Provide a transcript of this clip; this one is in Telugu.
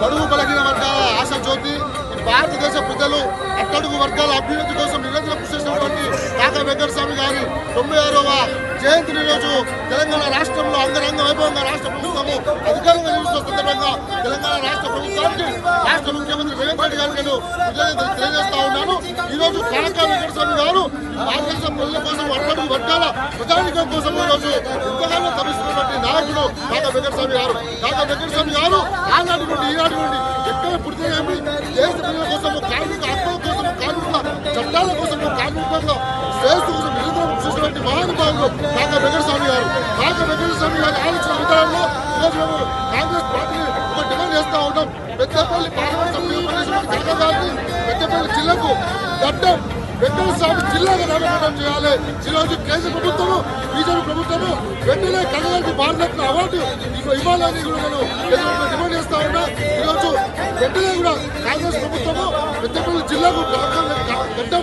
బడుగు బలహీన వర్గాల ఆశ జ్యోతి భారతదేశ ప్రజలు అట్టడుగు వర్గాల అభివృద్ధి కోసం నిరంతరం కృషి చేసినటువంటి కాకా వెంకటస్వామి గారి 96వ జయంతిని రోజు తెలంగాణ రాష్ట్రంలో అంగరంగ వైభవంగా రాష్ట్ర ప్రభుత్వము అధికారంగా నిర్వహిస్తున్న సందర్భంగా తెలంగాణ రాష్ట్ర ప్రభుత్వానికి రాష్ట్ర ముఖ్యమంత్రి రేవంత్ రెడ్డి గారికి నేను కృతజ్ఞతలు తెలియజేస్తా ఉన్నాను. ఈ రోజు కాకా వెంకటస్వామి గారు భారతదేశ ప్రజల కోసం అట్టడుగు వర్గాల ప్రజానికం కోసం ఈ రోజు ఎంతగానో తప్పిస్తున్నటువంటి నాయకుడు కాకా వెంకటస్వామి గారు. కాకా వెంకటస్వామి గారు ఆనాటి నుండి ఈనాటి నుండి ఎక్కడ పుడితేనేమి దేశ ప్రజల కోసము కార్మిక హక్కుల కోసం కార్మిక చట్టాల కోసము కార్మికుల శ్రేయస్సు కోసం నిరంతరం కృషించినటువంటి మహానుభావులు కాకా వెంకటస్వామి గారు. కాకా వెంకటస్వామి గారి ఆలోచన విధానంలో ఈరోజు మేము కాంగ్రెస్ పార్టీని ఒక డిమాండ్ చేస్తా ఉన్నాం. పెద్దపల్లి పార్లమెంట్ సభ్యులు కాకా గారిని పెద్దపల్లి జిల్లాకు గడ్డం వెంకటస్వామి జిల్లాగా నామకరణం చేయాలి. ఈరోజు కేంద్ర ప్రభుత్వము బీజేపీ ప్రభుత్వము వెంటనే కళగారికి భారతరత్న అవార్డు ఇవ్వాలని కూడా నేను డిమాండ్ చేస్తా ఉన్నా. ఈరోజు వెంటనే కూడా కాంగ్రెస్ ప్రభుత్వము పెద్దపల్లి జిల్లాకు గడ్డం